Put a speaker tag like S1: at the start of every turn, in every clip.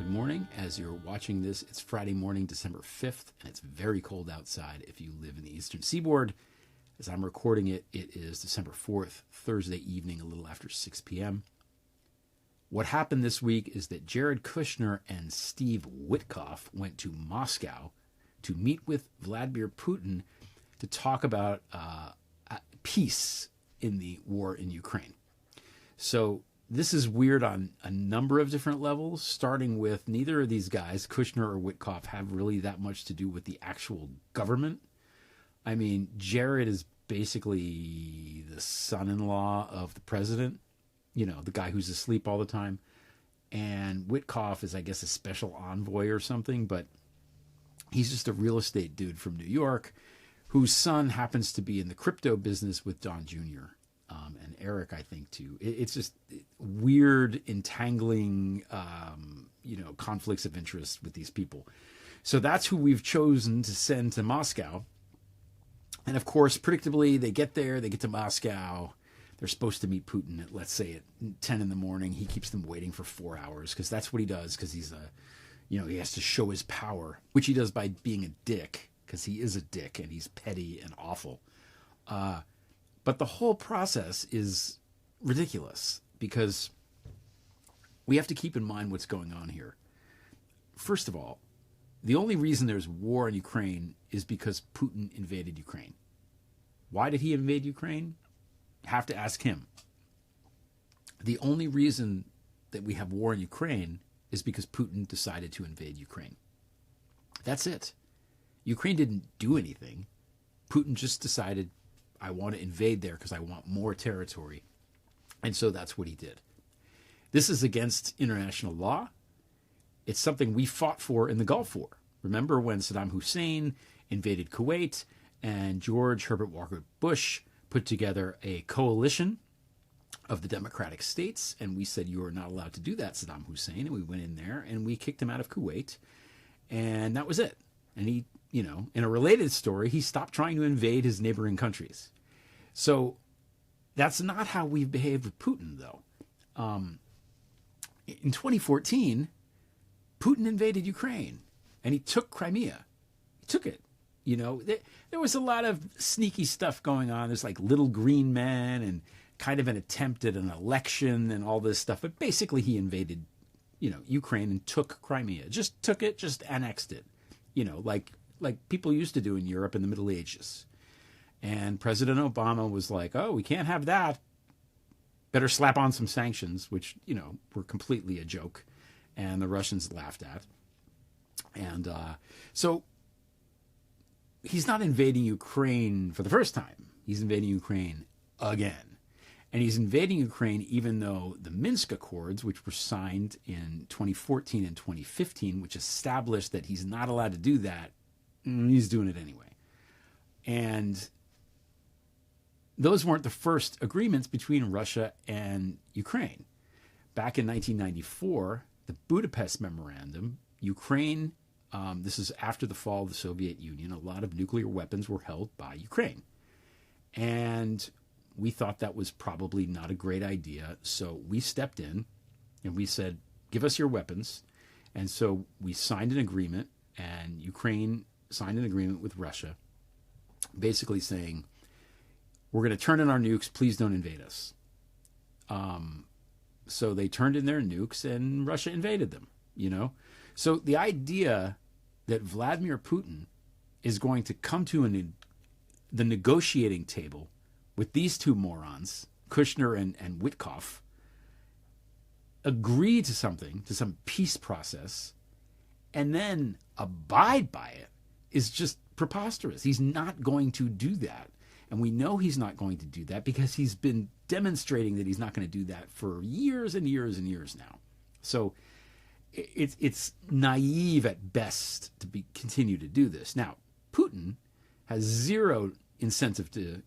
S1: Good morning. As you're watching this, it's Friday morning, December 5th, and it's very cold outside if you live in the Eastern Seaboard. As I'm recording it, it is December 4th, Thursday evening, a little after 6 p.m. What happened this week is that Jared Kushner and Steve Witkoff went to Moscow to meet with Vladimir Putin to talk about peace in the war in Ukraine. So this is weird on a number of different levels, starting with neither of these guys, Kushner or Witkoff, have really that much to do with the actual government. I mean, Jared is basically the son-in-law of the president, you know, the guy who's asleep all the time. And Witkoff is, I guess, a special envoy or something, but he's just a real estate dude from New York whose son happens to be in the crypto business with Don Jr., and Eric, I think, too. It's just weird, entangling, conflicts of interest with these people. So that's who we've chosen to send to Moscow. And, of course, predictably, they get there, they get to Moscow. They're supposed to meet Putin at, let's say, at 10 in the morning. He keeps them waiting for 4 hours because that's what he does, because he's he has to show his power, which he does by being a dick, because he is a dick and he's petty and awful. But the whole process is ridiculous because we have to keep in mind what's going on here. First of all, the only reason there's war in Ukraine is because Putin invaded Ukraine. Why did he invade Ukraine? Have to ask him. The only reason that we have war in Ukraine is because Putin decided to invade Ukraine. That's it. Ukraine didn't do anything. Putin just decided, I want to invade there because I want more territory. And so that's what he did. This is against international law. It's something we fought for in the Gulf War. Remember when Saddam Hussein invaded Kuwait and George Herbert Walker Bush put together a coalition of the democratic states, and we said, you are not allowed to do that, Saddam Hussein. And we went in there and we kicked him out of Kuwait. And that was it. And he, in a related story, he stopped trying to invade his neighboring countries. So that's not how we've behaved with Putin, though. In 2014, Putin invaded Ukraine, and he took Crimea. He took it. There was a lot of sneaky stuff going on. There's like little green men and kind of an attempt at an election and all this stuff. But basically, he invaded, Ukraine and took Crimea. Just took it, just annexed it. Like people used to do in Europe in the Middle Ages. And President Obama was like, oh, we can't have that. Better slap on some sanctions, which, were completely a joke. And the Russians laughed at. And so he's not invading Ukraine for the first time. He's invading Ukraine again. And he's invading Ukraine even though the Minsk Accords, which were signed in 2014 and 2015, which established that he's not allowed to do that, he's doing it anyway. And those weren't the first agreements between Russia and Ukraine. Back in 1994, the Budapest Memorandum, Ukraine, this is after the fall of the Soviet Union, a lot of nuclear weapons were held by Ukraine. And we thought that was probably not a great idea. So we stepped in and we said, give us your weapons. And so we signed an agreement, and Ukraine signed an agreement with Russia, basically saying, we're going to turn in our nukes. Please don't invade us. So they turned in their nukes and Russia invaded them, So the idea that Vladimir Putin is going to come to the negotiating table with these two morons, Kushner and Witkoff, agree to something, to some peace process, and then abide by it is just preposterous. He's not going to do that. And we know he's not going to do that because he's been demonstrating that he's not going to do that for years and years and years now. So it's naive at best to continue to do this. Now, Putin has zero incentive to,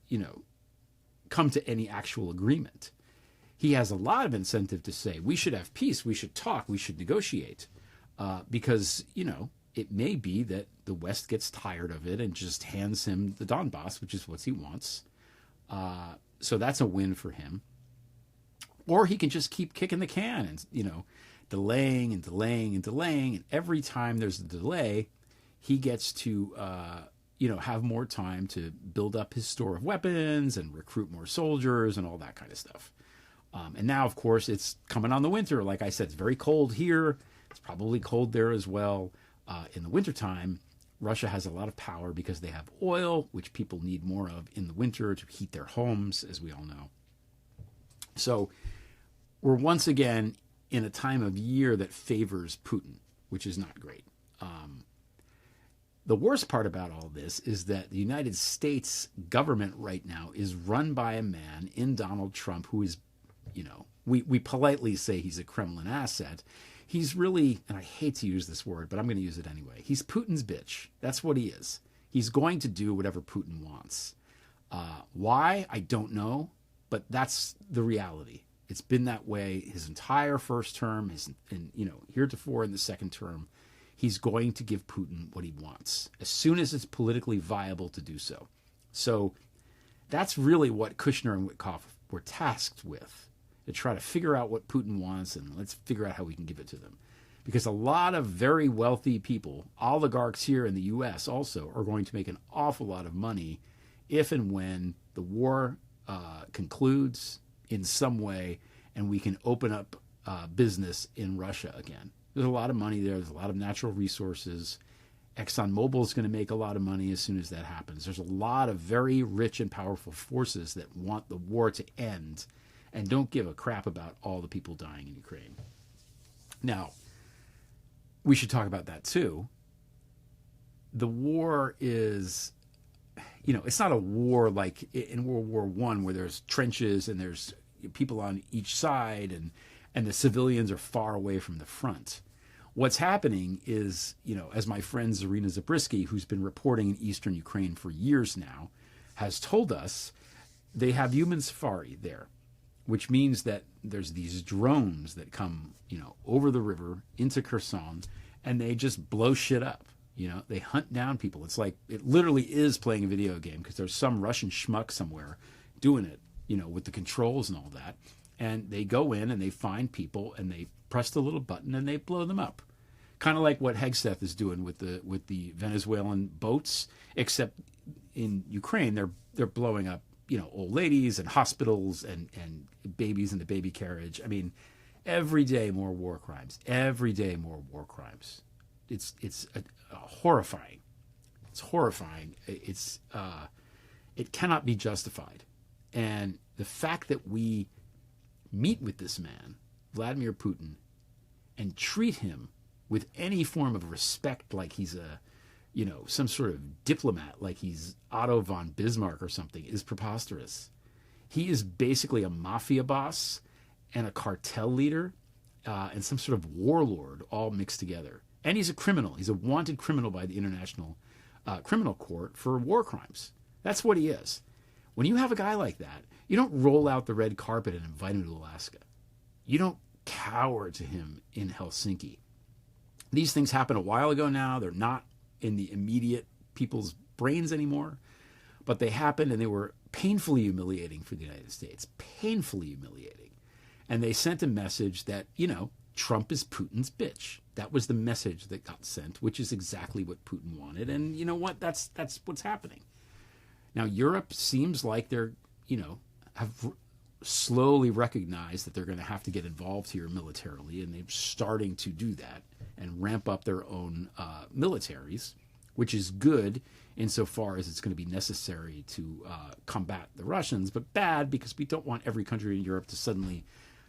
S1: come to any actual agreement. He has a lot of incentive to say, we should have peace, we should talk, we should negotiate, because, it may be that the West gets tired of it and just hands him the Donbass, which is what he wants. So that's a win for him. Or he can just keep kicking the can and, delaying and delaying and delaying. And every time there's a delay, he gets to, have more time to build up his store of weapons and recruit more soldiers and all that kind of stuff. And now, of course, it's coming on the winter. Like I said, it's very cold here. It's probably cold there as well. In the wintertime, Russia has a lot of power because they have oil, which people need more of in the winter to heat their homes, as we all know. So we're once again in a time of year that favors Putin, which is not great. The worst part about all this is that the United States government right now is run by a man in Donald Trump who is, we politely say he's a Kremlin asset. He's really, and I hate to use this word, but I'm going to use it anyway. He's Putin's bitch. That's what he is. He's going to do whatever Putin wants. Why? I don't know, but that's the reality. It's been that way his entire first term, heretofore in the second term. He's going to give Putin what he wants as soon as it's politically viable to do so. So that's really what Kushner and Witkoff were tasked with, to try to figure out what Putin wants, and let's figure out how we can give it to them. Because a lot of very wealthy people, oligarchs here in the U.S. also, are going to make an awful lot of money if and when the war concludes in some way and we can open up business in Russia again. There's a lot of money there. There's a lot of natural resources. ExxonMobil is going to make a lot of money as soon as that happens. There's a lot of very rich and powerful forces that want the war to end and don't give a crap about all the people dying in Ukraine. Now, we should talk about that too. The war is, it's not a war like in World War I where there's trenches and there's people on each side and the civilians are far away from the front. What's happening is, as my friend Zarina Zabriskie, who's been reporting in eastern Ukraine for years now, has told us, they have human safari there, which means that there's these drones that come, over the river into Kherson, and they just blow shit up. They hunt down people. It's like, it literally is playing a video game because there's some Russian schmuck somewhere doing it, with the controls and all that. And they go in and they find people and they press the little button and they blow them up. Kind of like what Hegseth is doing with the Venezuelan boats, except in Ukraine they're blowing up, old ladies and hospitals and babies in the baby carriage. I mean, every day more war crimes. Every day more war crimes. It's horrifying. It's horrifying. It cannot be justified. And the fact that we meet with this man, Vladimir Putin, and treat him with any form of respect like he's some sort of diplomat, like he's Otto von Bismarck or something, is preposterous. He is basically a mafia boss and a cartel leader and some sort of warlord all mixed together. And he's a criminal. He's a wanted criminal by the International Criminal Court for war crimes. That's what he is. When you have a guy like that, you don't roll out the red carpet and invite him to Alaska. You don't cower to him in Helsinki. These things happened a while ago now. They're not in the immediate people's brains anymore, but they happened and they were painfully humiliating for the United States. Painfully humiliating. And they sent a message that, Trump is Putin's bitch. That was the message that got sent, which is exactly what Putin wanted. And you know what? That's what's happening. Now, Europe seems like they're, have slowly recognized that they're going to have to get involved here militarily, and they're starting to do that and ramp up their own militaries, which is good insofar as it's going to be necessary to combat the Russians, but bad because we don't want every country in Europe to suddenly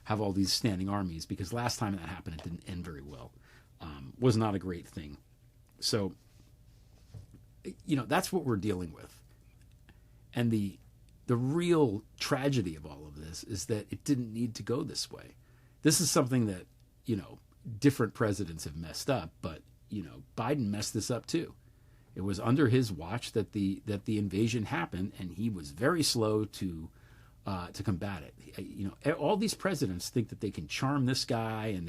S1: have all these standing armies, because last time that happened, it didn't end very well. Was not a great thing. So, that's what we're dealing with. And the real tragedy of all of this is that it didn't need to go this way. This is something that, different presidents have messed up, but, Biden messed this up too. It was under his watch that the invasion happened, and he was very slow to combat it. All these presidents think that they can charm this guy and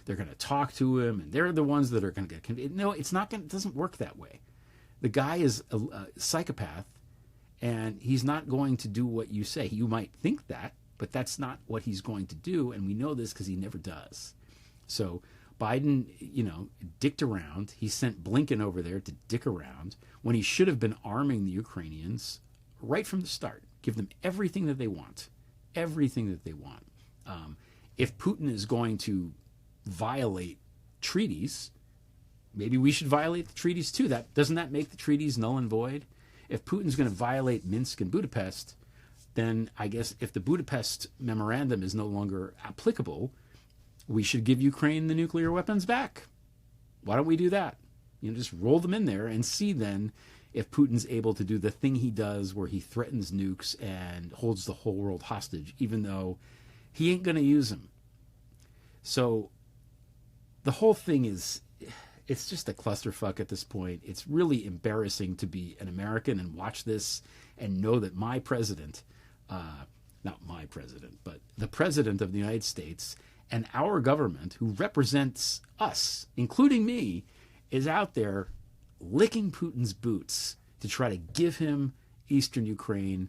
S1: they're going to talk to him, and they're the ones that are going to get convicted. No, it doesn't work that way. The guy is a psychopath, and he's not going to do what you say. You might think that, but that's not what he's going to do, and we know this because he never does. So Biden, dicked around. He sent Blinken over there to dick around when he should have been arming the Ukrainians right from the start. Give them everything that they want. Everything that they want. If Putin is going to violate treaties, maybe we should violate the treaties too. Doesn't that make the treaties null and void? If Putin's going to violate Minsk and Budapest, then I guess if the Budapest memorandum is no longer applicable, we should give Ukraine the nuclear weapons back. Why don't we do that? Just roll them in there and see then if Putin's able to do the thing he does where he threatens nukes and holds the whole world hostage, even though he ain't going to use them. So the whole thing it's just a clusterfuck at this point. It's really embarrassing to be an American and watch this and know that my president, not my president, but the president of the United States and our government, who represents us, including me, is out there licking Putin's boots to try to give him eastern Ukraine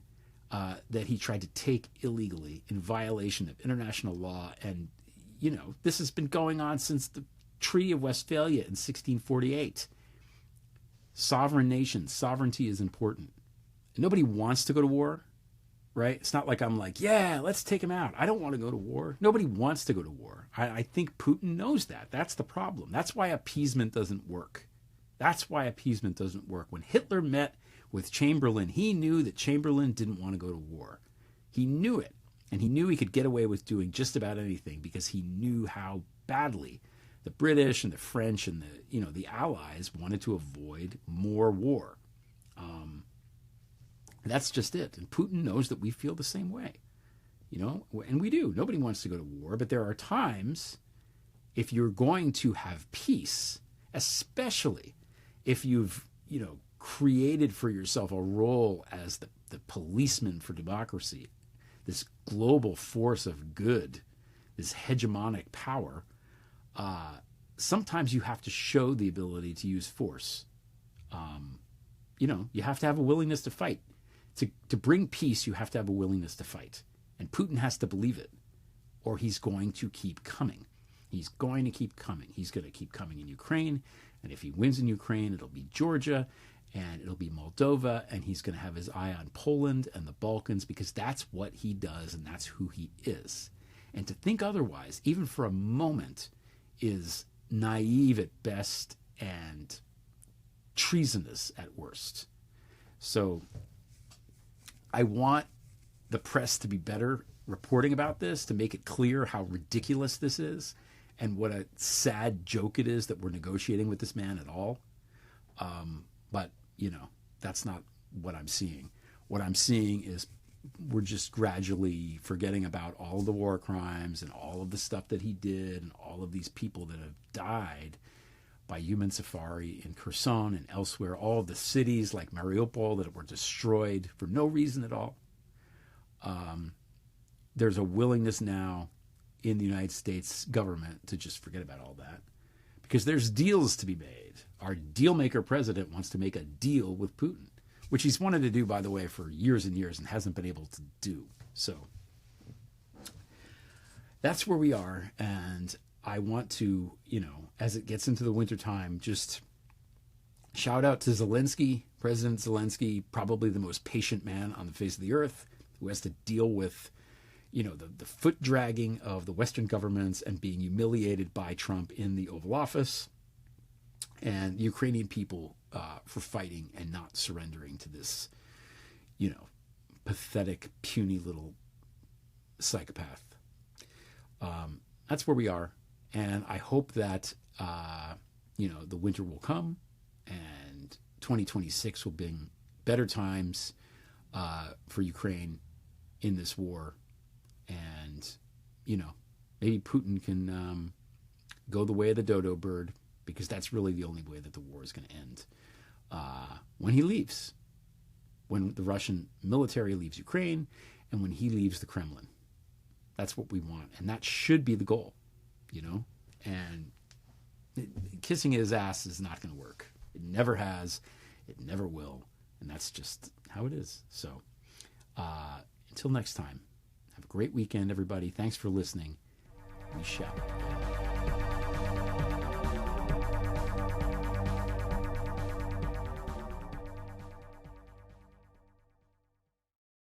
S1: that he tried to take illegally in violation of international law. And, this has been going on since the Treaty of Westphalia in 1648. Sovereign nations, sovereignty is important. Nobody wants to go to war, right? It's not like I'm like, yeah, let's take him out. I don't want to go to war. Nobody wants to go to war. I think Putin knows that. That's the problem. That's why appeasement doesn't work. That's why appeasement doesn't work. When Hitler met with Chamberlain, he knew that Chamberlain didn't want to go to war. He knew it. And he knew he could get away with doing just about anything because he knew how badly the British and the French and the Allies wanted to avoid more war. That's just it. And Putin knows that we feel the same way, and we do. Nobody wants to go to war, but there are times if you're going to have peace, especially if you've, created for yourself a role as the policeman for democracy, this global force of good, this hegemonic power, sometimes you have to show the ability to use force. You have to have a willingness to fight. To bring peace, you have to have a willingness to fight. And Putin has to believe it, or he's going to keep coming. He's going to keep coming. He's going to keep coming in Ukraine. And if he wins in Ukraine, it'll be Georgia, and it'll be Moldova, and he's going to have his eye on Poland and the Balkans because that's what he does and that's who he is. And to think otherwise, even for a moment, is naive at best and treasonous at worst. So I want the press to be better reporting about this, to make it clear how ridiculous this is and what a sad joke it is that we're negotiating with this man at all. But, that's not what I'm seeing. What I'm seeing is we're just gradually forgetting about all of the war crimes and all of the stuff that he did and all of these people that have died by human safari in Kherson and elsewhere, all of the cities like Mariupol that were destroyed for no reason at all. There's a willingness now in the United States government to just forget about all that because there's deals to be made. Our deal maker president wants to make a deal with Putin, which he's wanted to do, by the way, for years and years and hasn't been able to do. So that's where we are. And I want to, as it gets into the wintertime, just shout out to Zelensky, President Zelensky, probably the most patient man on the face of the earth, who has to deal with, the foot dragging of the Western governments and being humiliated by Trump in the Oval Office, and the Ukrainian people for fighting and not surrendering to this, pathetic, puny little psychopath. That's where we are. And I hope that, the winter will come and 2026 will bring better times for Ukraine in this war. And, maybe Putin can go the way of the dodo bird, because that's really the only way that the war is going to end. When he leaves, when the Russian military leaves Ukraine, and when he leaves the Kremlin. That's what we want. And that should be the goal, And kissing his ass is not going to work. It never has. It never will. And that's just how it is. So until next time, have a great weekend, everybody. Thanks for listening. We shall.